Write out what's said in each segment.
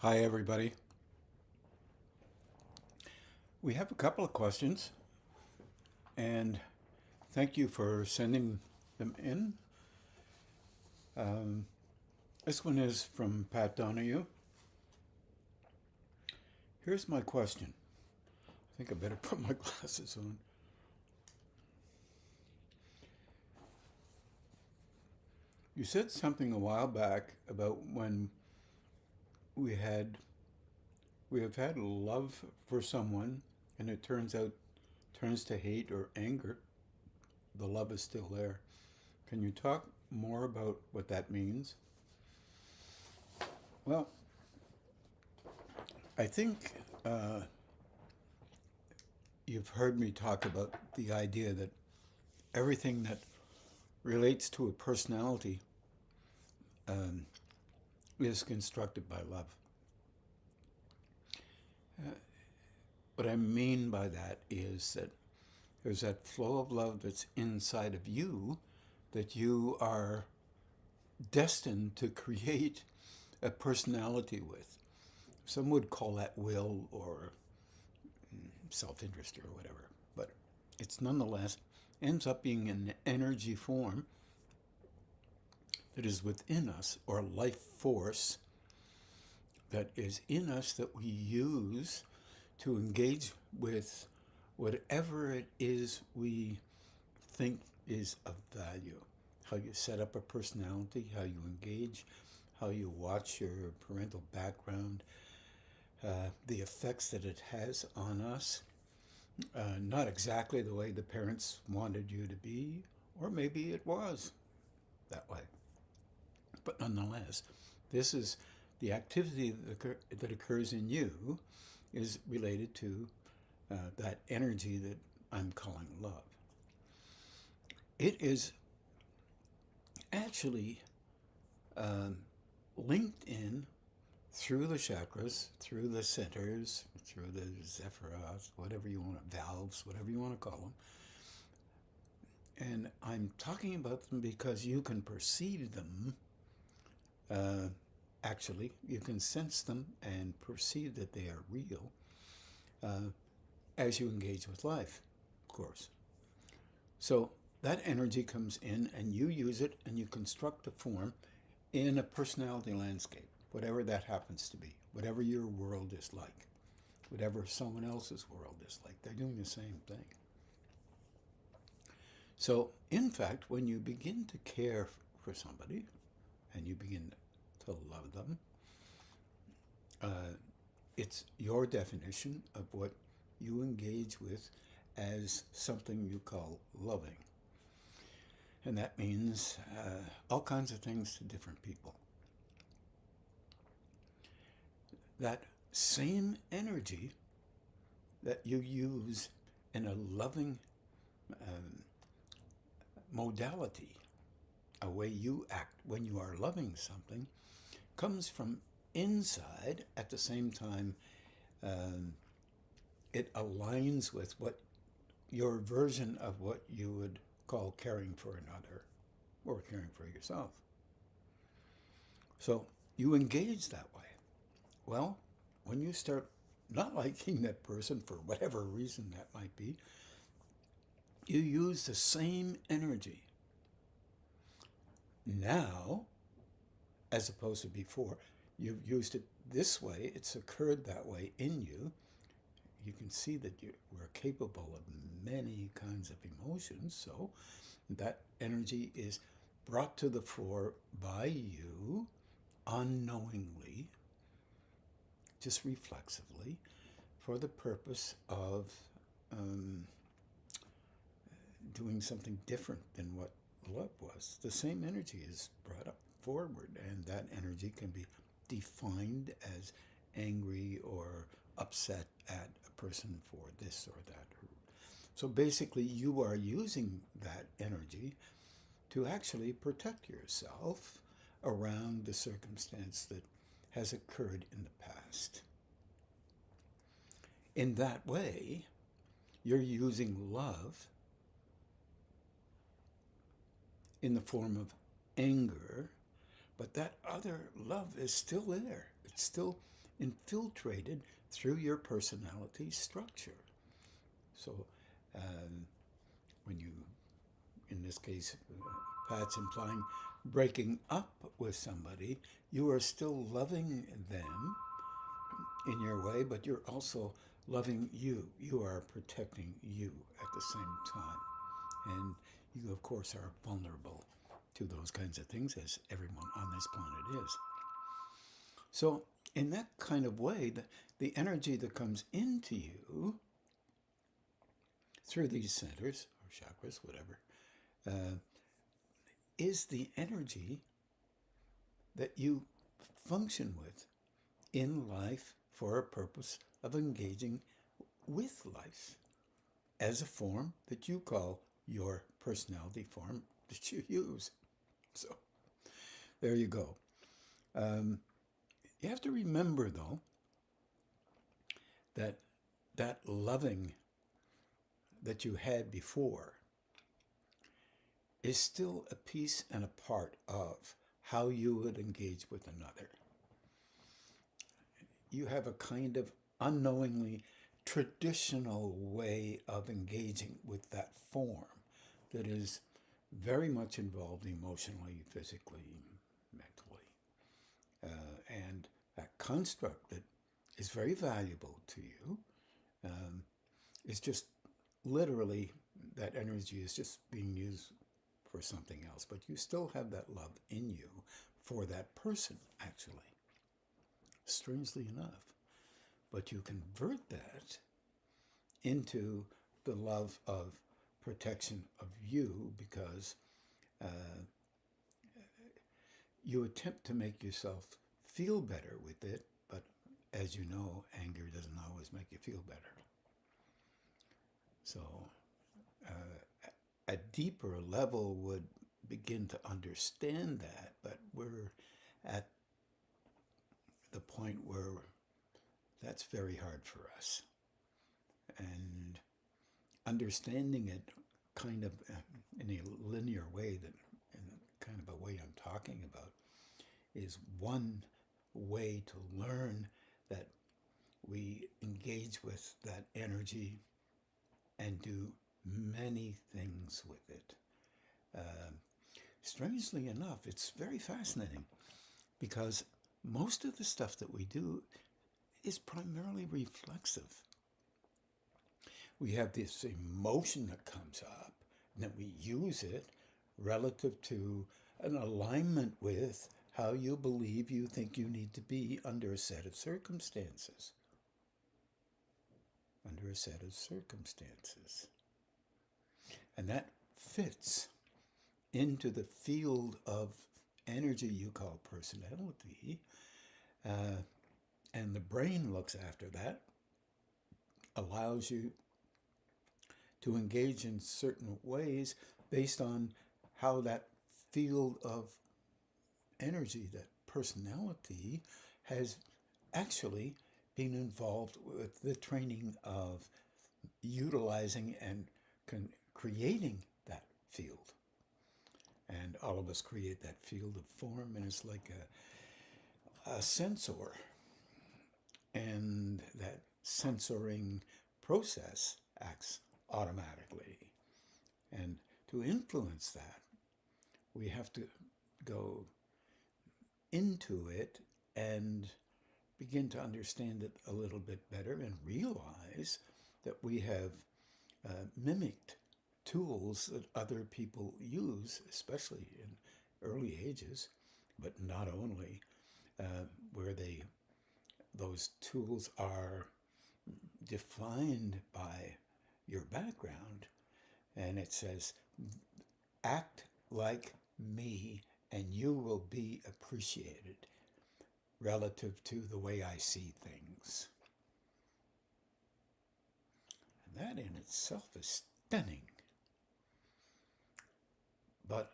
Hi, everybody. We have a couple of questions, and thank you for sending them in. Um, this one is from Pat Donahue. Here's my question. I think I better put my glasses on. You said something a while back about when we have had love for someone, and it turns to hate or anger. The love is still there. Can you talk more about what that means? Well, I think you've heard me talk about the idea that everything that relates to a personality um, is constructed by love. Uh, what I mean by that is that there's that flow of love that's inside of you that you are destined to create a personality with. Some would call that will or self-interest or whatever, but it's nonetheless ends up being an energy form that is within us, or life force that is in us, that we use to engage with whatever it is we think is of value. How you set up a personality, how you engage, how you watch your parental background, the effects that it has on us. Not exactly the way the parents wanted you to be, or maybe it was that way. But nonetheless, this is the activity that occurs in you is related to that energy that I'm calling love. It is actually um, linked in through the chakras, through the centers, through the zephyros, whatever you want, valves, whatever you want to call them. And I'm talking about them because you can perceive them. Actually, you can sense them and perceive that they are real as you engage with life, of course. So that energy comes in and you use it and you construct a form in a personality landscape, whatever that happens to be, whatever your world is like, whatever someone else's world is like. They're doing the same thing. So, in fact, when you begin to care for somebody and you begin to love them, it's your definition of what you engage with as something you call loving. And that means all kinds of things to different people. That same energy that you use in a loving modality, a way you act when you are loving something, comes from inside. At the same time, it aligns with what your version of what you would call caring for another or caring for yourself. So you engage that way. Well, when you start not liking that person for whatever reason that might be, you use the same energy now as opposed to before. You've used it this way, it's occurred that way in you. You can see that we're capable of many kinds of emotions, so that energy is brought to the fore by you unknowingly, just reflexively, for the purpose of doing something different than what love was. The same energy is brought up forward, and that energy can be defined as angry or upset at a person for this or that. So basically, you are using that energy to actually protect yourself around the circumstance that has occurred in the past. In that way, you're using love in the form of anger, but that other love is still there. It's still infiltrated through your personality structure. So when you, in this case, Pat's implying breaking up with somebody, you are still loving them in your way, but you're also loving you. You are protecting you at the same time. And you, of course, are vulnerable to those kinds of things, as everyone on this planet is. So in that kind of way, the energy that comes into you through these centers, or chakras, whatever, is the energy that you function with in life for a purpose of engaging with life as a form that you call your personality form that you use. So there you go. You have to remember, though, that loving that you had before is still a piece and a part of how you would engage with another. You have a kind of unknowingly traditional way of engaging with that form that is very much involved emotionally, physically, mentally. And that construct that is very valuable to you is just literally, that energy is just being used for something else, but you still have that love in you for that person, actually, strangely enough. But you convert that into the love of protection of you because you attempt to make yourself feel better with it, but as you know, anger doesn't always make you feel better. So a deeper level would begin to understand that, but we're at the point where that's very hard for us. And understanding it kind of in a linear way, that in the kind of a way I'm talking about, is one way to learn that we engage with that energy and do many things with it. Strangely enough, it's very fascinating because most of the stuff that we do is primarily reflexive. We have this emotion that comes up, and then we use it relative to an alignment with how you believe you think you need to be under a set of circumstances. Under a set of circumstances. And that fits into the field of energy you call personality, and the brain looks after that, allows you to engage in certain ways based on how that field of energy, that personality, has actually been involved with the training of utilizing and creating that field. And all of us create that field of form, and it's like a sensor. And that sensoring process acts automatically. And to influence that, we have to go into it and begin to understand it a little bit better and realize that we have mimicked tools that other people use, especially in early ages, but not only, where those tools are defined by your background, and it says, act like me and you will be appreciated relative to the way I see things. And that in itself is stunning. But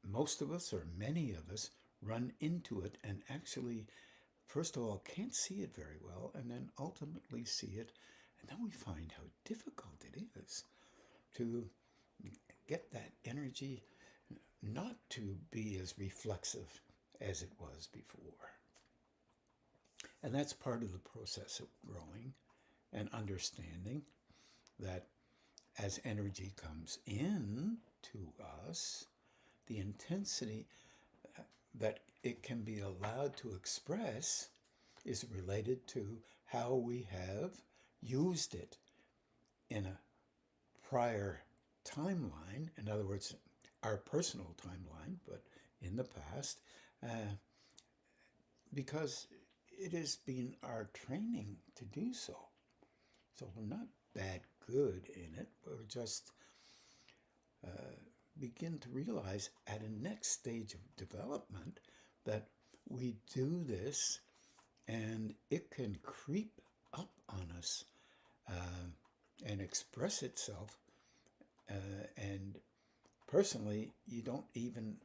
most of us, or many of us, run into it and actually, first of all, can't see it very well, and then ultimately see it, and then we find how difficult it is to get that energy not to be as reflexive as it was before. And that's part of the process of growing and understanding that as energy comes in to us, the intensity that it can be allowed to express is related to how we have used it in a prior timeline, in other words, our personal timeline, but in the past, because it has been our training to do so. So we're not bad good in it, we're just begin to realize at a next stage of development that we do this and it can creep up on us and express itself. And personally, you don't even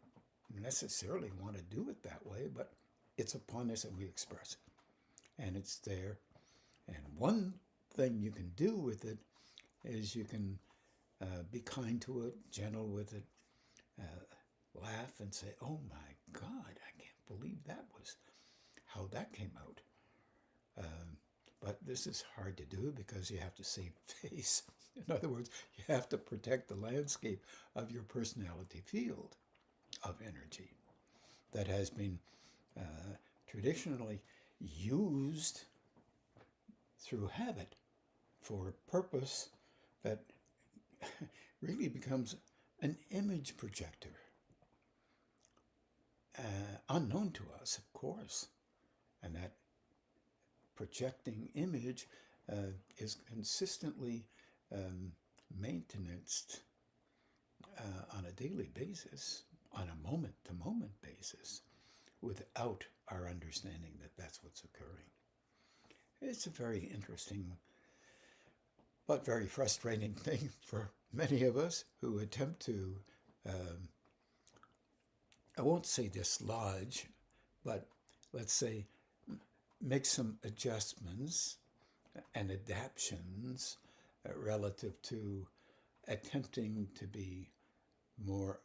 necessarily want to do it that way, but it's upon us and we express it. And it's there. And one thing you can do with it is you can be kind to it, gentle with it, laugh and say, oh my God, I can't believe that was how that came out. But this is hard to do because you have to save face. In other words, you have to protect the landscape of your personality field of energy that has been traditionally used through habit for a purpose that really becomes an image projector. Unknown to us, of course. And that projecting image is consistently maintained on a daily basis, on a moment-to-moment basis, without our understanding that that's what's occurring. It's a very interesting but very frustrating thing for many of us who attempt to, I won't say dislodge, but let's say make some adjustments and adaptations relative to attempting to be more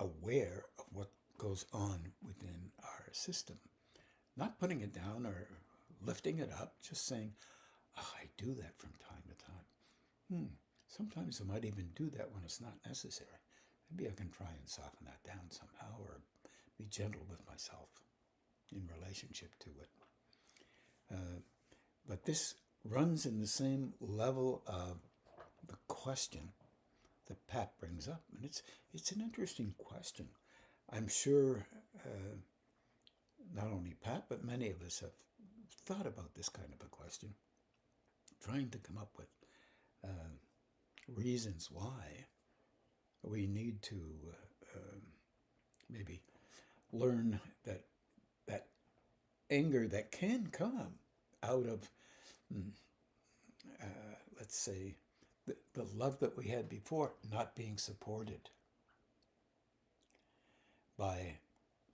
aware of what goes on within our system. Not putting it down or lifting it up, just saying, oh, I do that from time to time. Sometimes I might even do that when it's not necessary. Maybe I can try and soften that down somehow or be gentle with myself in relationship to it. But this runs in the same level of the question that Pat brings up. And it's an interesting question. I'm sure not only Pat, but many of us have thought about this kind of a question, trying to come up with reasons why we need to maybe learn that anger that can come out of, let's say, the love that we had before not being supported by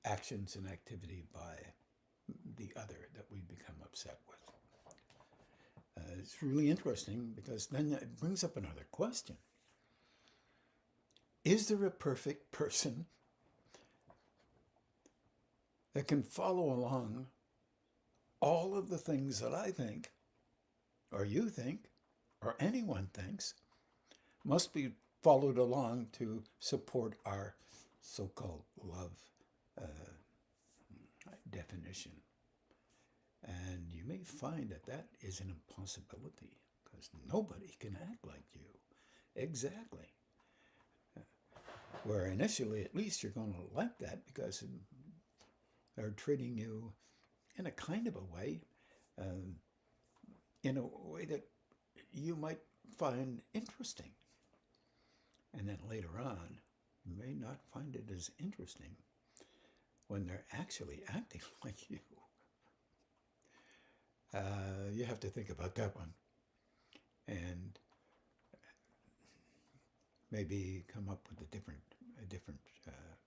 actions and activity by the other that we become upset with. It's really interesting because then it brings up another question. Is there a perfect person that can follow along all of the things that I think, or you think, or anyone thinks, must be followed along to support our so-called love definition? And you may find that that is an impossibility because nobody can act like you. Exactly. Where initially, at least, you're going to like that because they're treating you in a kind of a way, in a way that you might find interesting. And then later on, you may not find it as interesting when they're actually acting like you. You have to think about that one. And maybe come up with a different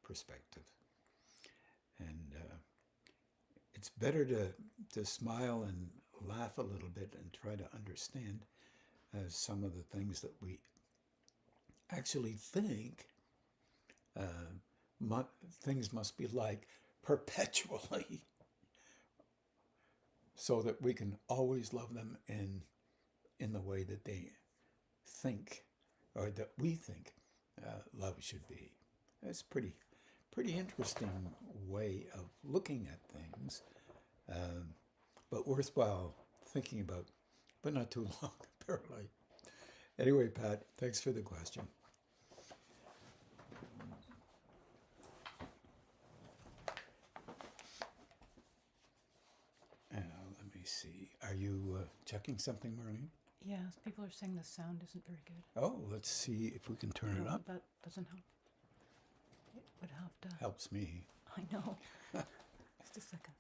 perspective. And it's better to smile and laugh a little bit and try to understand some of the things that we actually think things must be like perpetually, so that we can always love them in the way that they think, or that we think love should be. It's pretty interesting way of looking at things, but worthwhile thinking about, but not too long, apparently. Anyway, Pat, thanks for the question. Let me see. Are you checking something, Marlene? Yes, people are saying the sound isn't very good. Oh, let's see if we can turn it up. That doesn't help. It would have to. Helps me. I know. Just a second.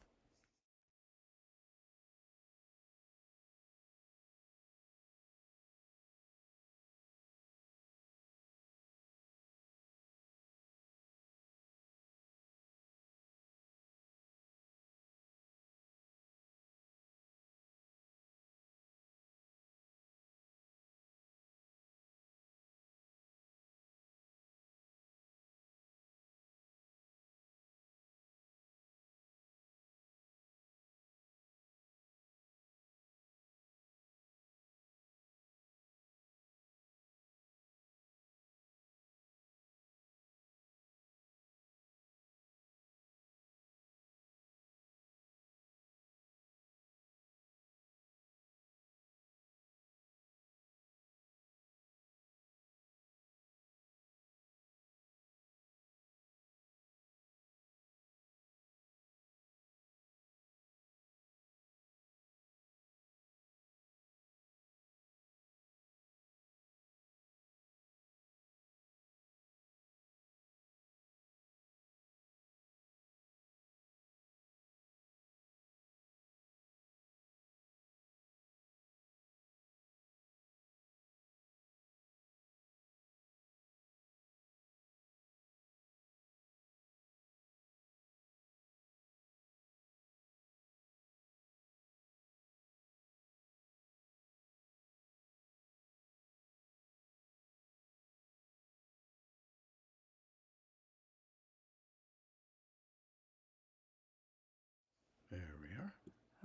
There we are.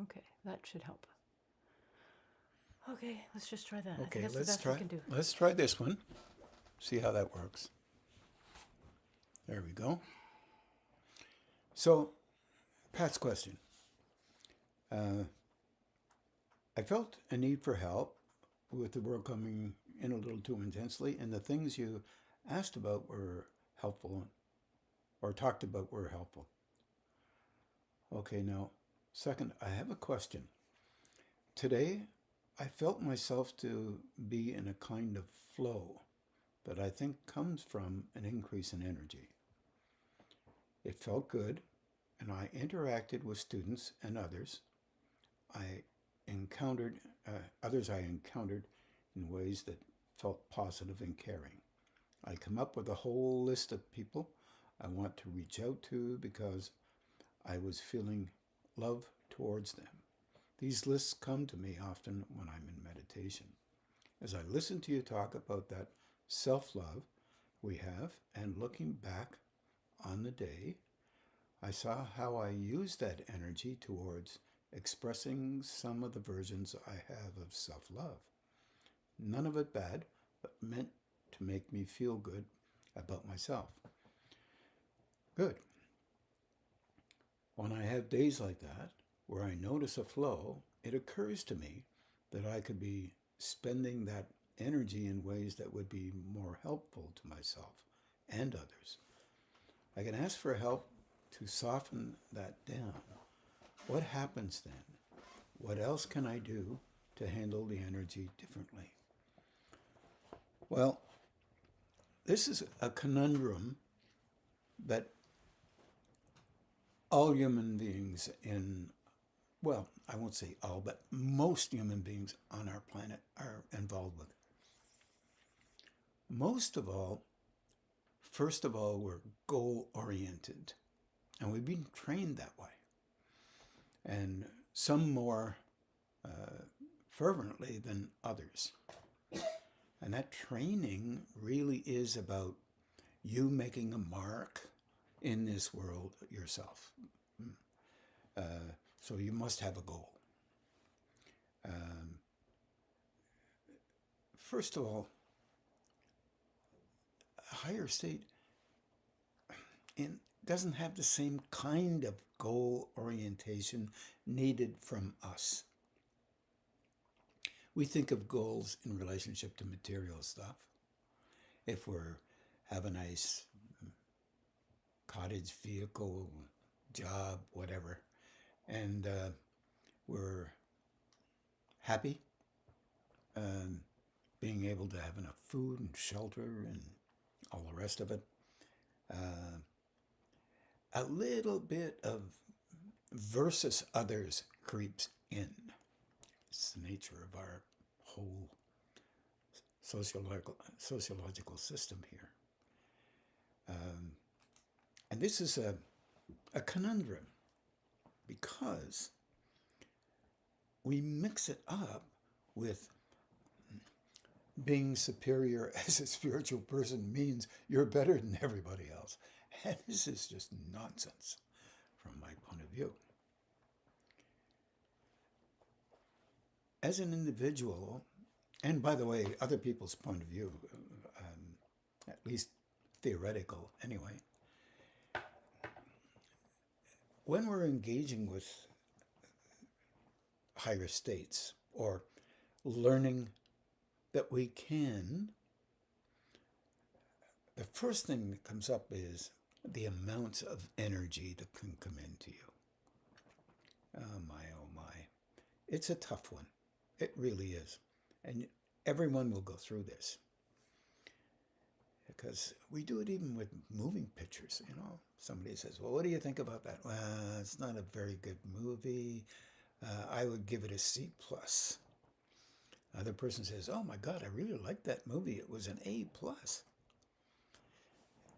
Okay, that should help. Okay, let's just try that. Okay, I think that's let's the best try. we can do. Let's try this one. See how that works. There we go. So, Pat's question. I felt a need for help with the work coming in a little too intensely, and the things you asked about were helpful, or talked about were helpful. Okay, now, second, I have a question. Today, I felt myself to be in a kind of flow that I think comes from an increase in energy. It felt good, and I interacted with students and others I encountered in ways that felt positive and caring. I come up with a whole list of people I want to reach out to because I was feeling love towards them. These lists come to me often when I'm in meditation. As I listen to you talk about that self-love we have, and looking back on the day, I saw how I used that energy towards expressing some of the versions I have of self-love. None of it bad, but meant to make me feel good about myself. Good. When I have days like that, where I notice a flow, it occurs to me that I could be spending that energy in ways that would be more helpful to myself and others. I can ask for help to soften that down. What happens then? What else can I do to handle the energy differently? Well, this is a conundrum that all human beings well, I won't say all, but most human beings on our planet are involved with. First of all, we're goal-oriented, and we've been trained that way. And some more fervently than others. And that training really is about you making a mark in this world yourself. So you must have a goal. first of all, a higher state doesn't have the same kind of goal orientation needed from us. We think of goals in relationship to material stuff. If we're have a nice cottage, vehicle, job, whatever, and we're happy, being able to have enough food and shelter and all the rest of it, a little bit of versus others creeps in. It's the nature of our whole sociological system here. And this is a conundrum because we mix it up with being superior as a spiritual person means you're better than everybody else. And this is just nonsense from my point of view. As an individual, and by the way, other people's point of view, at least theoretical anyway, when we're engaging with higher states or learning that we can, the first thing that comes up is the amount of energy that can come into you. Oh my. It's a tough one. It really is. And everyone will go through this. Because we do it even with moving pictures, you know. Somebody says, well, what do you think about that? Well, it's not a very good movie. I would give it a C+. Other person says, oh my God, I really liked that movie. It was an A+.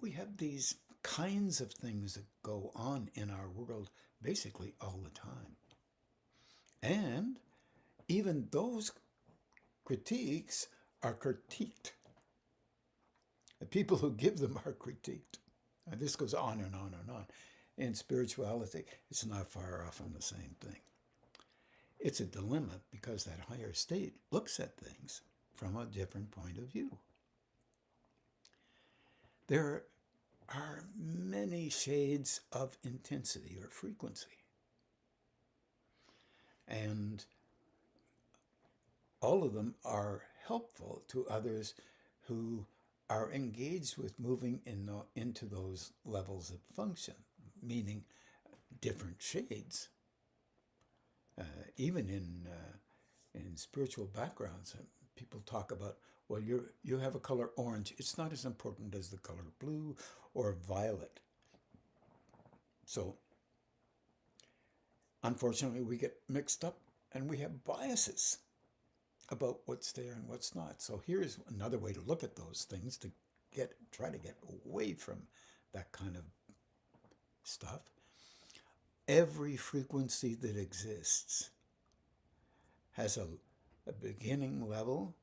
We have these kinds of things that go on in our world basically all the time. And even those critiques are critiqued. The people who give them are critiqued. And this goes on and on and on. In spirituality, it's not far off from the same thing. It's a dilemma because that higher state looks at things from a different point of view. There are many shades of intensity or frequency. And all of them are helpful to others who are engaged with moving into those levels of function, meaning different shades. Even in spiritual backgrounds, people talk about, well, you have a color orange. It's not as important as the color blue or violet. So, unfortunately, we get mixed up and we have biases about what's there and what's not. So here's another way to look at those things to try to get away from that kind of stuff. Every frequency that exists has a beginning level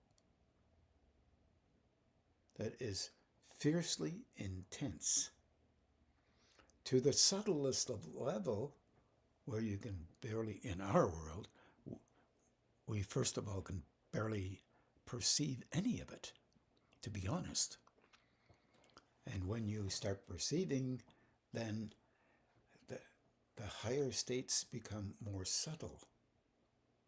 that is fiercely intense to the subtlest of level where you can barely, in our world, we first of all can barely perceive any of it, to be honest. And when you start perceiving, then the higher states become more subtle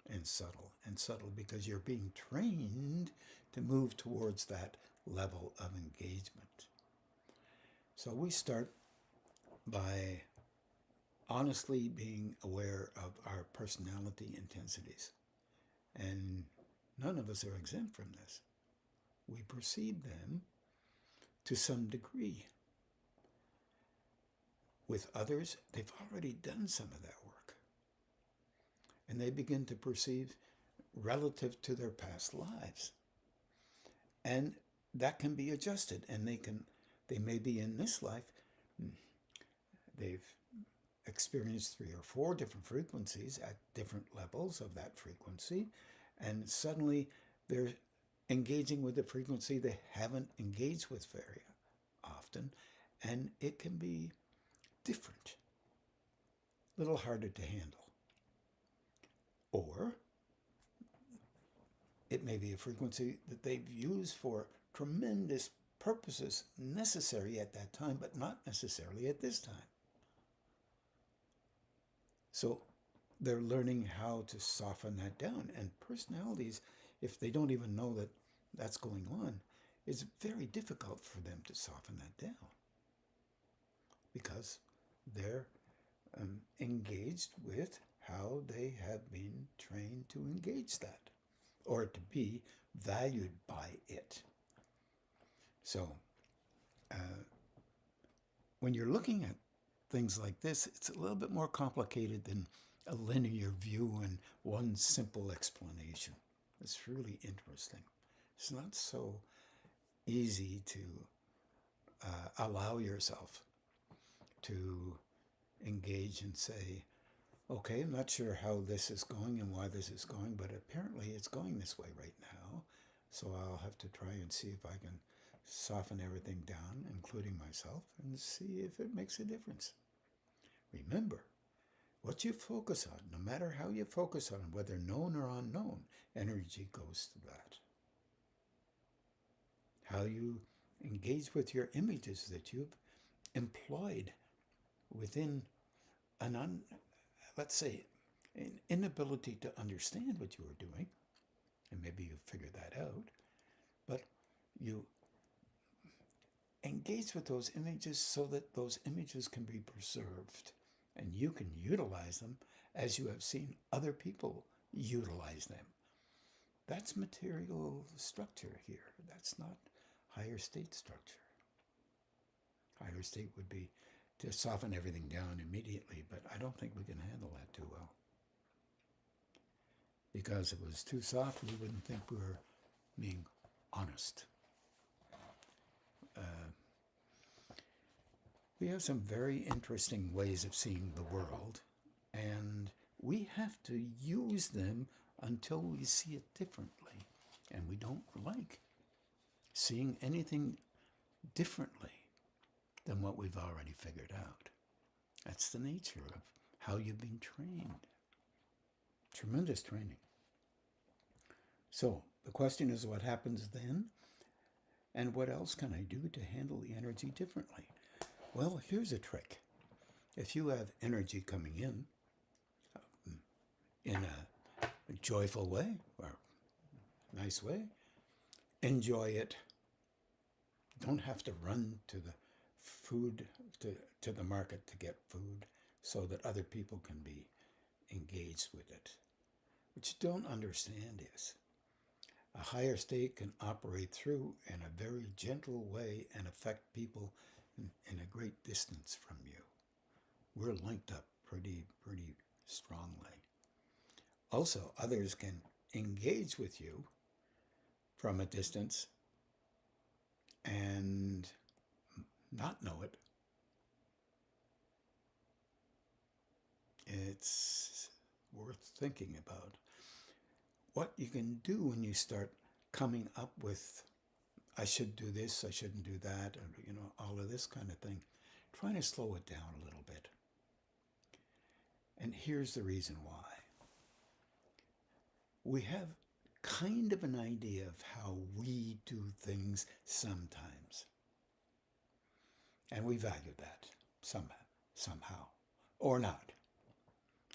and subtle and subtle because you're being trained to move towards that level of engagement. So we start by honestly being aware of our personality intensities. And none of us are exempt from this. We perceive them to some degree. With others, they've already done some of that work. And they begin to perceive relative to their past lives. And that can be adjusted. And they may be in this life, they've experienced 3 or 4 different frequencies at different levels of that frequency. And suddenly they're engaging with a frequency they haven't engaged with very often. And it can be different, a little harder to handle. Or It may be a frequency that they've used for tremendous purposes necessary at that time, but not necessarily at this time. So they're learning how to soften that down. And personalities, if they don't even know that that's going on, it's very difficult for them to soften that down because they're engaged with how they have been trained to engage that or to be valued by it. So when you're looking at things like this, it's a little bit more complicated than a linear view and one simple explanation. It's really interesting. It's not so easy to allow yourself to engage and say, okay, I'm not sure how this is going and why this is going, but apparently it's going this way right now. So I'll have to try and see if I can soften everything down, including myself, and see if it makes a difference. Remember, what you focus on, no matter how you focus on it, whether known or unknown, energy goes to that. How you engage with your images that you've employed within let's say, an inability to understand what you were doing, and maybe you figured that out, but you engage with those images so that those images can be preserved and you can utilize them as you have seen other people utilize them. That's material structure here. That's not higher state structure. Higher state would be to soften everything down immediately, but I don't think we can handle that too well. Because if it was too soft, we wouldn't think we were being honest. We have some very interesting ways of seeing the world, and we have to use them until we see it differently. And we don't like seeing anything differently than what we've already figured out. That's the nature of how you've been trained. Tremendous training. So the question is, what happens then? And what else can I do to handle the energy differently? Well, here's a trick. If you have energy coming in a joyful way or nice way, enjoy it. Don't have to run to the food, to the market to get food so that other people can be engaged with it. What you don't understand is a higher state can operate through in a very gentle way and affect people in a great distance from you. We're linked up pretty strongly. Also, others can engage with you from a distance and not know it. It's worth thinking about. What you can do when you start coming up with, I should do this, I shouldn't do that, and all of this kind of thing, trying to slow it down a little bit. And here's the reason why. We have kind of an idea of how we do things sometimes. And we value that somehow, or not.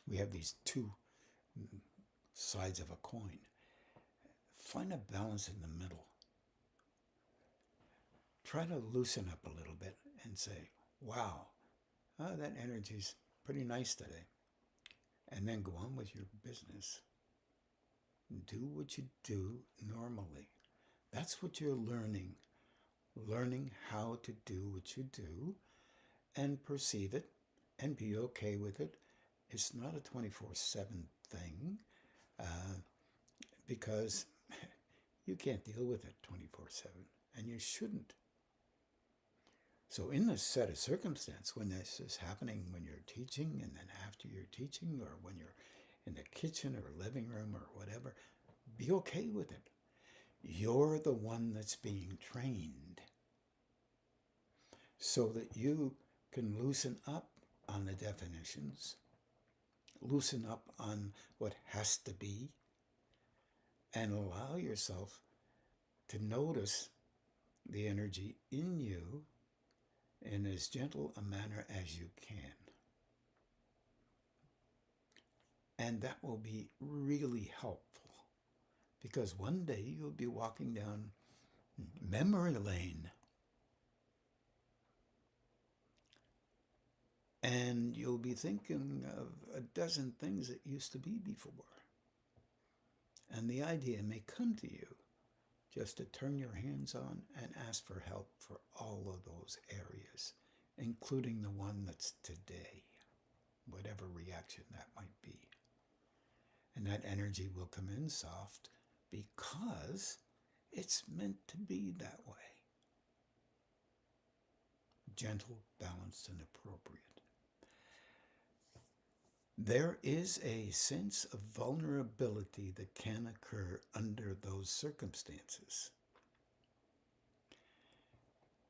We have these two sides of a coin. Find a balance in the middle. Try to loosen up a little bit and say, wow, that energy's pretty nice today. And then go on with your business. Do what you do normally. That's what you're learning. Learning how to do what you do and perceive it and be okay with it. It's not a 24/7 thing because you can't deal with it 24/7 and you shouldn't. So in this set of circumstance, when this is happening, when you're teaching and then after you're teaching or when you're in the kitchen or living room or whatever, be okay with it. You're the one that's being trained so that you can loosen up on the definitions, loosen up on what has to be, and allow yourself to notice the energy in you in as gentle a manner as you can. And that will be really helpful, because one day you'll be walking down memory lane and you'll be thinking of a dozen things that used to be before. And the idea may come to you just to turn your hands on and ask for help for all of those areas, including the one that's today, whatever reaction that might be. And that energy will come in soft because it's meant to be that way. Gentle, balanced, and appropriate. There is a sense of vulnerability that can occur under those circumstances,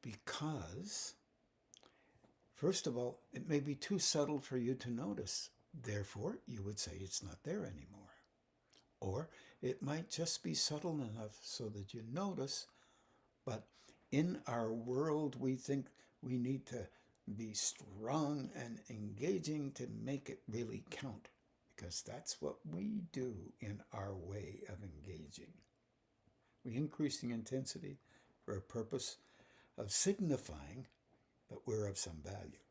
because, first of all, it may be too subtle for you to notice. Therefore, you would say it's not there anymore. Or it might just be subtle enough so that you notice, but in our world we think we need to be strong and engaging to make it really count, because that's what we do in our way of engaging. We increase the intensity for a purpose of signifying that we're of some value.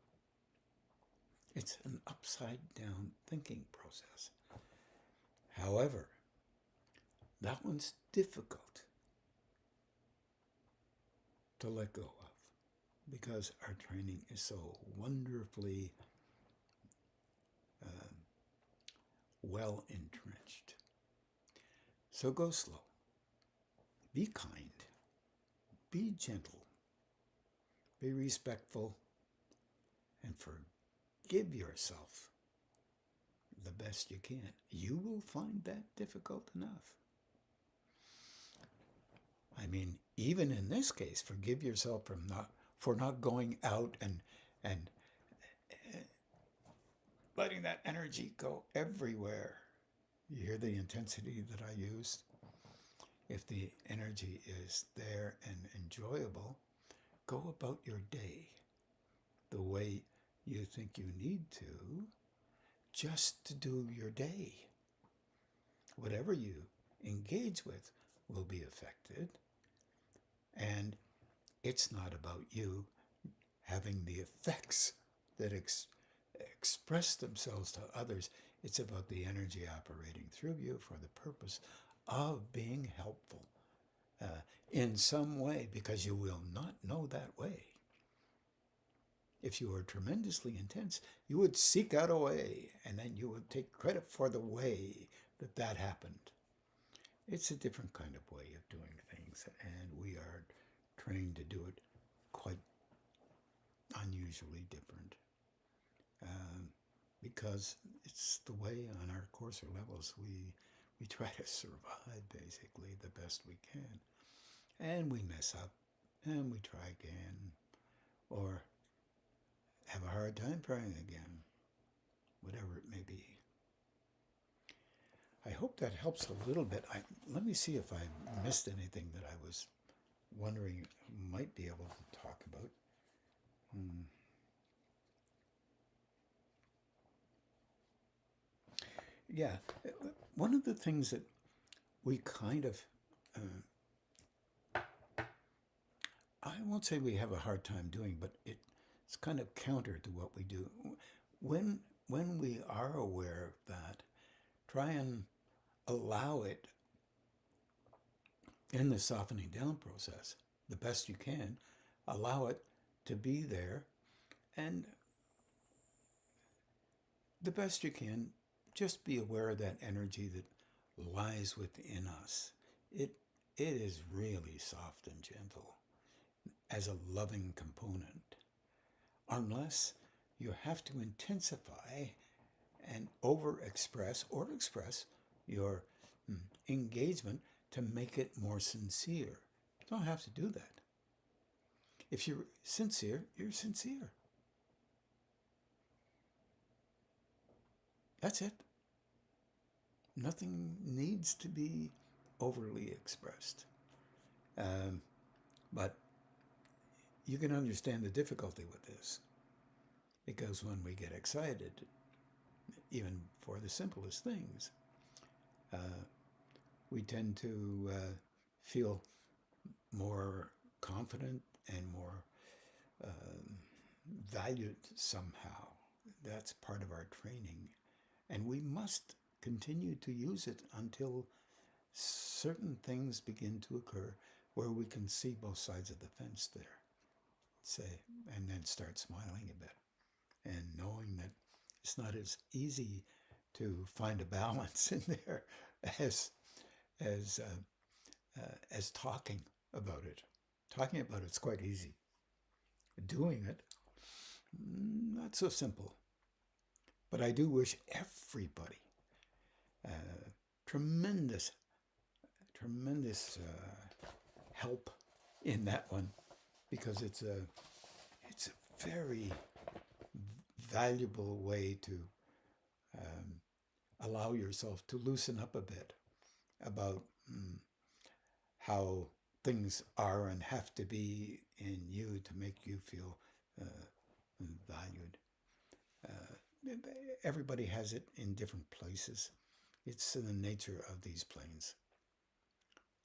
It's an upside-down thinking process. However, that one's difficult to let go of, because our training is so wonderfully well entrenched. So go slow, be kind, be gentle, be respectful, and forgive yourself the best you can. You will find that difficult enough. I mean, even in this case, forgive yourself for not going out and letting that energy go everywhere. You hear the intensity that I used? If the energy is there and enjoyable, go about your day the way you think you need to, just to do your day. Whatever you engage with will be affected, and it's not about you having the effects that express themselves to others. It's about the energy operating through you for the purpose of being helpful in some way, because you will not know that way. If you were tremendously intense, you would seek out a way, and then you would take credit for the way that happened. It's a different kind of way of doing things, and we are trained to do it quite unusually different, because it's the way on our coarser levels we try to survive basically the best we can, and we mess up and we try again, or have a hard time trying again, whatever it may be. I hope that helps a little bit. Let me see if I missed anything that I was wondering might be able to talk about. Yeah, one of the things that we kind of, I won't say we have a hard time doing, but it's kind of counter to what we do. When we are aware of that, try and allow it in the softening down process the best you can. Allow it to be there, and the best you can, just be aware of that energy that lies within us. It is really soft and gentle as a loving component, unless you have to intensify and overexpress or express your engagement to make it more sincere. You don't have to do that. If you're sincere, you're sincere. That's it. Nothing needs to be overly expressed. But you can understand the difficulty with this, because when we get excited, even for the simplest things, we tend to feel more confident and more valued somehow. That's part of our training. And we must continue to use it until certain things begin to occur where we can see both sides of the fence there, say, and then start smiling a bit and knowing that it's not as easy to find a balance in there as as talking about it. Talking about it's quite easy. Doing it, not so simple. But I do wish everybody tremendous help in that one, because it's a very valuable way to allow yourself to loosen up a bit about how things are and have to be in you to make you feel valued. Everybody has it in different places. It's in the nature of these planes.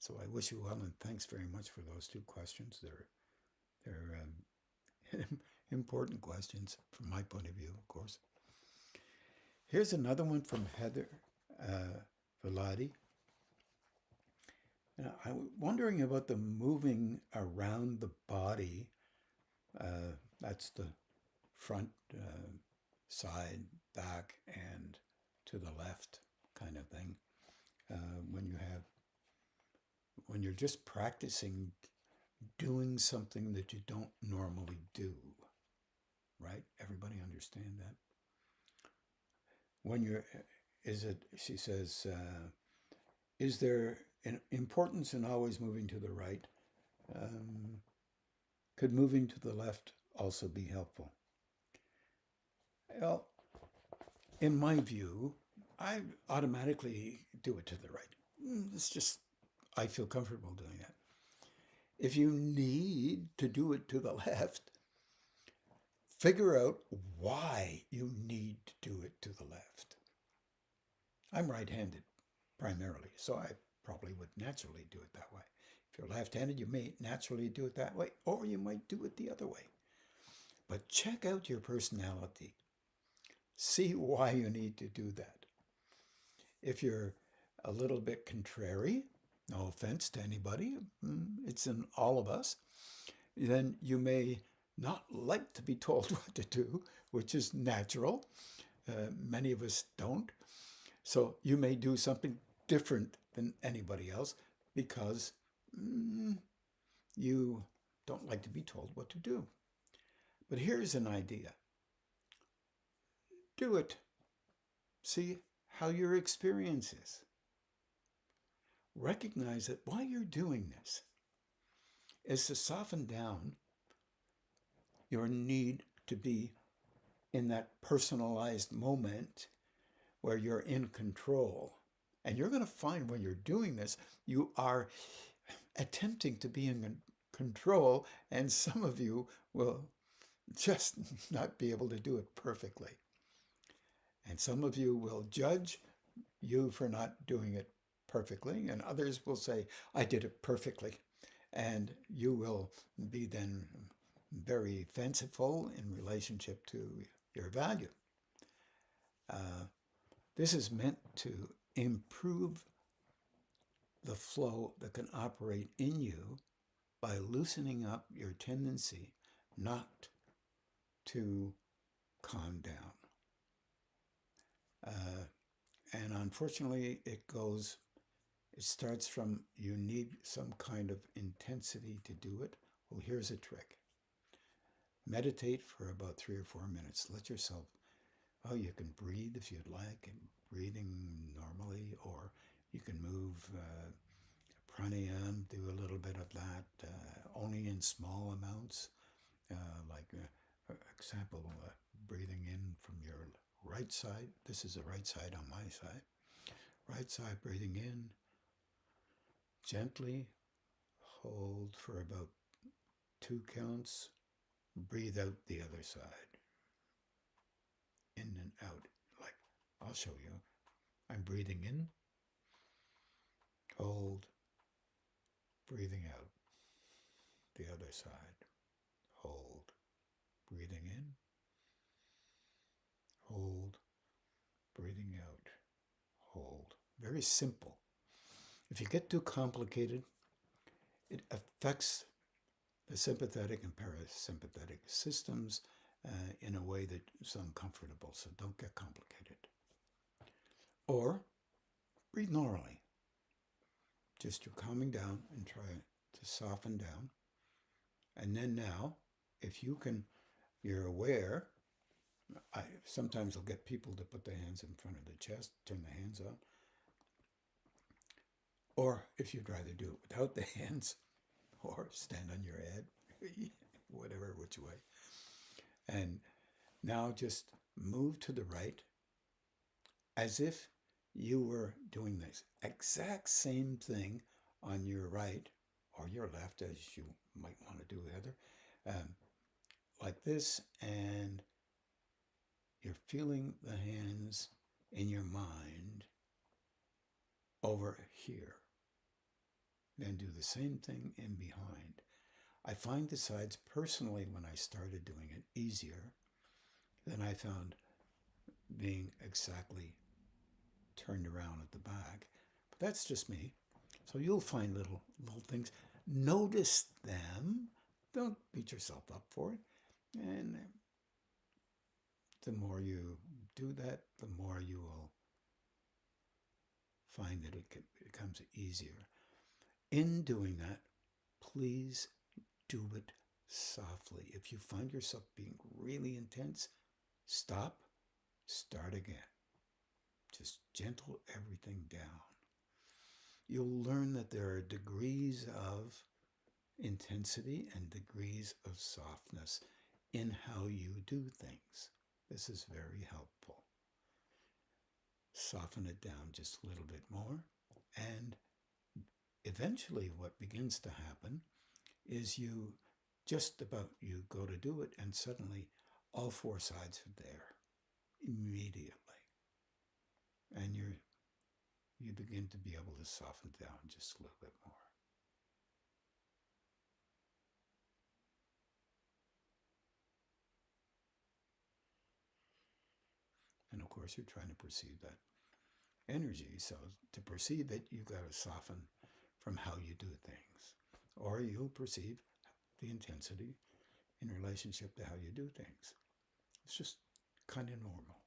So I wish you well, and thanks very much for those two questions. They're important questions from my point of view, of course. Here's another one from Heather Velati. I'm wondering about the moving around the body. That's the front, side, back, and to the left kind of thing. When you're just practicing doing something that you don't normally do, right? Everybody understand that? She says, is there an importance in always moving to the right? Could moving to the left also be helpful? Well, in my view, I automatically do it to the right. It's just, I feel comfortable doing that. If you need to do it to the left, figure out why you need to do it to the left. I'm right-handed primarily, so I probably would naturally do it that way. If you're left-handed, you may naturally do it that way, or you might do it the other way. But check out your personality. See why you need to do that. If you're a little bit contrary, no offense to anybody, it's in all of us, then you may not like to be told what to do, which is natural. Many of us don't. So you may do something different than anybody else because you don't like to be told what to do. But here's an idea. Do it. See how your experience is. Recognize that while you're doing this is to soften down your need to be in that personalized moment where you're in control. And you're going to find when you're doing this, you are attempting to be in control, and some of you will just not be able to do it perfectly. And some of you will judge you for not doing it perfectly, and others will say, I did it perfectly. And you will be then very fanciful in relationship to your value. This is meant to improve the flow that can operate in you by loosening up your tendency not to calm down. And unfortunately, it starts from you need some kind of intensity to do it. Well, here's a trick. Meditate for about 3 or 4 minutes. Let yourself, you can breathe if you'd like, and breathing normally, or you can move pranayama, do a little bit of that, only in small amounts, like, for example, breathing in from your right side. This is the right side on my side. Right side breathing in, Gently hold for about 2 counts. Breathe out the other side. In and out. Like, I'll show you. I'm breathing in. Hold. Breathing out. The other side. Hold. Breathing in. Hold. Breathing out. Hold. Very simple. If you get too complicated, it affects the sympathetic and parasympathetic systems in a way that's uncomfortable, so don't get complicated. Or breathe normally. Just you're calming down and try to soften down. And then now, if you can, you're aware, sometimes I'll get people to put their hands in front of the chest, turn the hands on. Or if you'd rather do it without the hands, or stand on your head, whatever, which way. And now just move to the right as if you were doing this exact same thing on your right or your left, as you might want to do, Heather, like this, and you're feeling the hands in your mind over here. Then do the same thing in behind. I find the sides personally, when I started doing it, easier than I found being exactly turned around at the back. But that's just me. So you'll find little things. Notice them. Don't beat yourself up for it. And the more you do that, the more you will find that it becomes easier. In doing that, please do it softly. If you find yourself being really intense, stop, start again. Just gentle everything down. You'll learn that there are degrees of intensity and degrees of softness in how you do things. This is very helpful. Soften it down just a little bit more, and eventually what begins to happen is you go to do it, and suddenly all 4 sides are there immediately. And you begin to be able to soften down just a little bit more. And of course, you're trying to perceive that energy. So to perceive it, you've got to soften from how you do things. Or you'll perceive the intensity in relationship to how you do things. It's just kind of normal.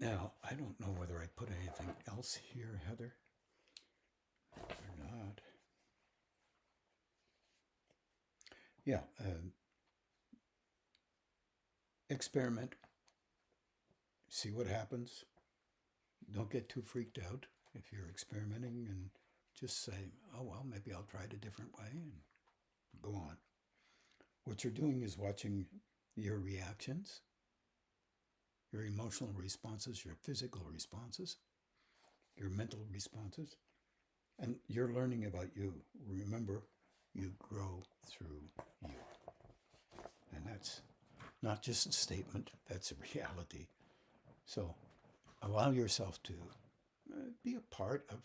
Now, I don't know whether I put anything else here, Heather, or not. Yeah, experiment. See what happens. Don't get too freaked out if you're experimenting, and just say, oh, well, maybe I'll try it a different way, and go on. What you're doing is watching your reactions, your emotional responses, your physical responses, your mental responses, and you're learning about you. Remember, you grow through you. And that's not just a statement, that's a reality. So allow yourself to be a part of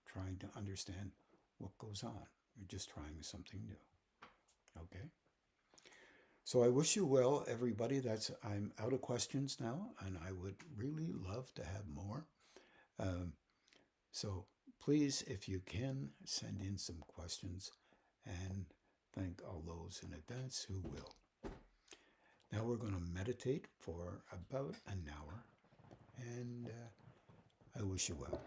trying to understand what goes on. You're just trying something new. Okay? So I wish you well, everybody. I'm out of questions now, and I would really love to have more. So please, if you can, send in some questions, and thank all those in advance who will. Now we're going to meditate for about an hour, and I wish you well.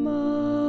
Ma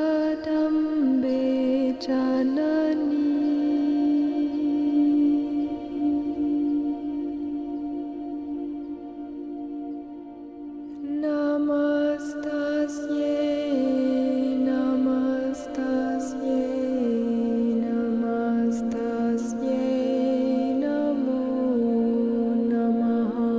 Jagadambe Janani Namastasye Namastasye Namastasye Namo Namaha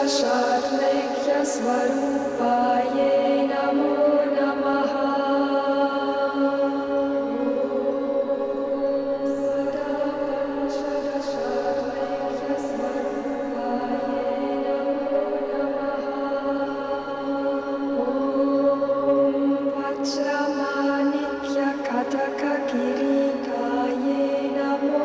Panchadashadashadnekya-swarupaye Namo Namaha. Namo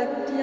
Om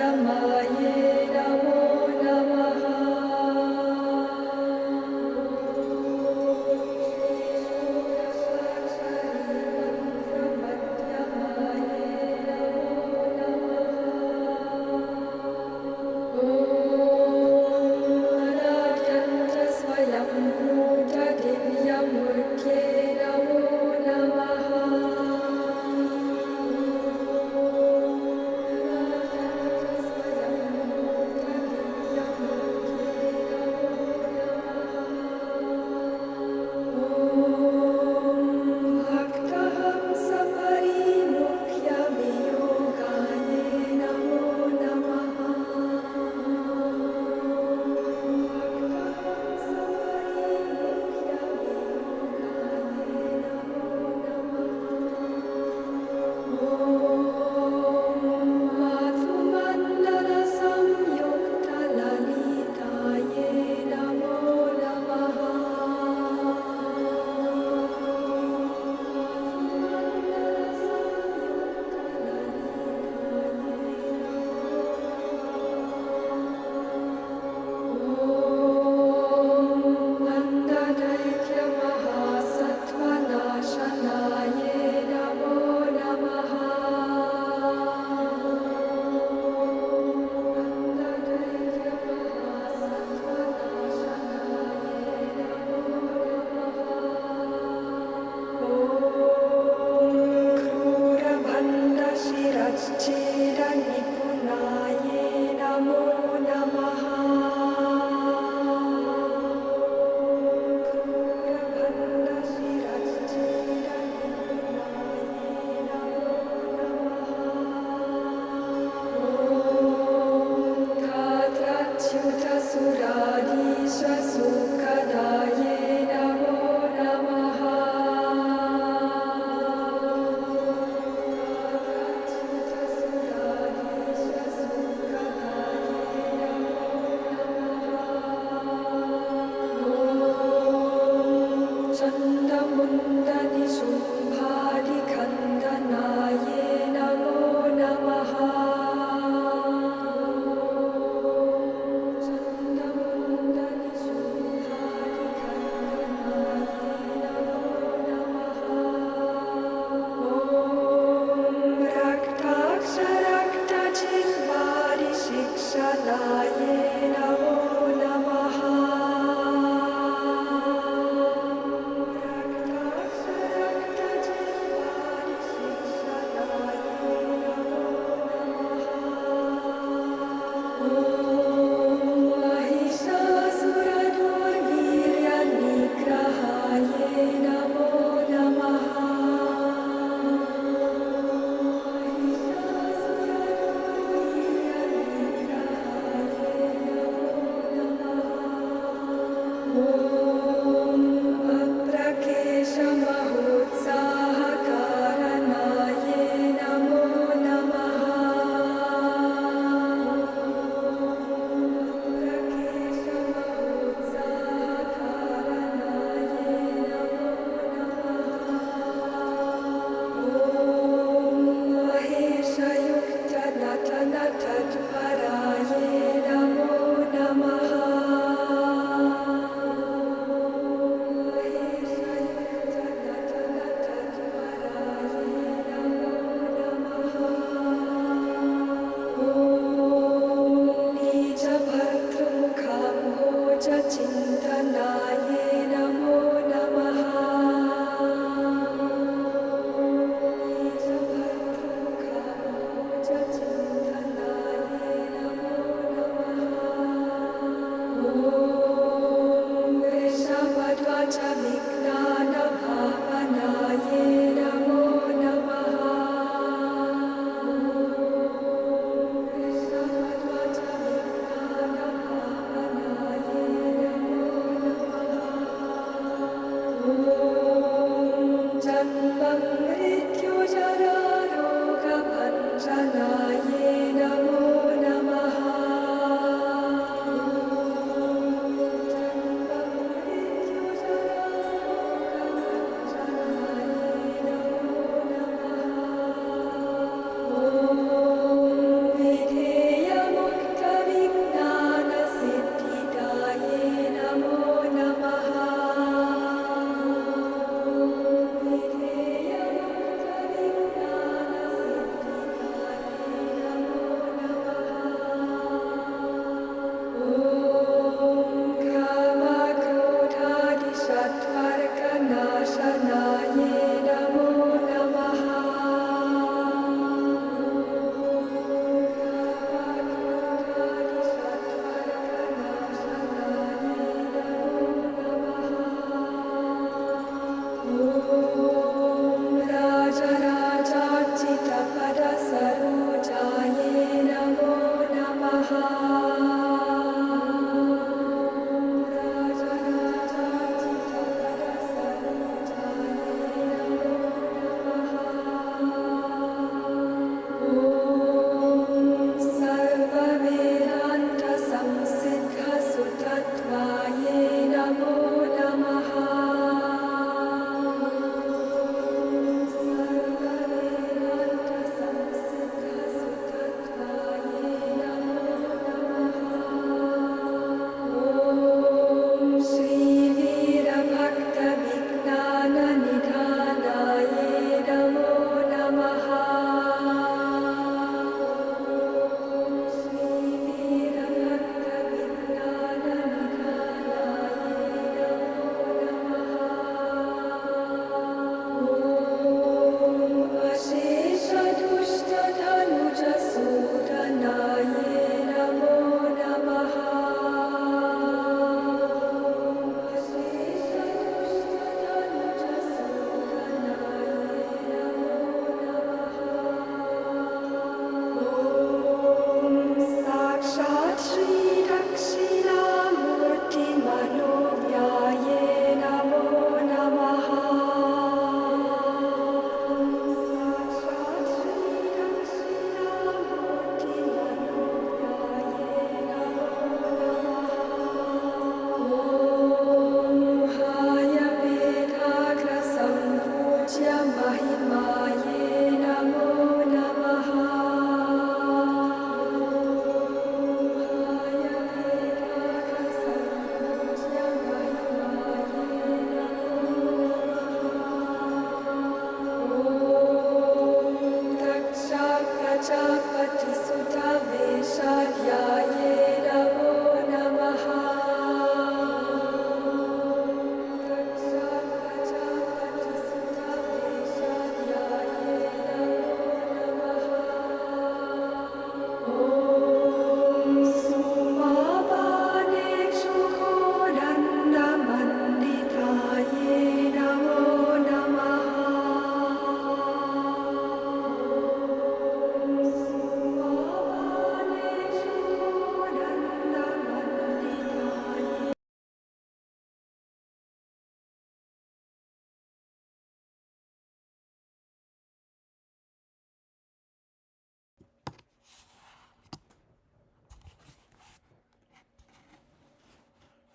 Pattisutaveshadhyaye Namo Namaha.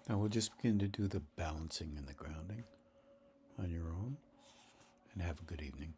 Now we'll just begin to do the balancing and the grounding on your own, and have a good evening.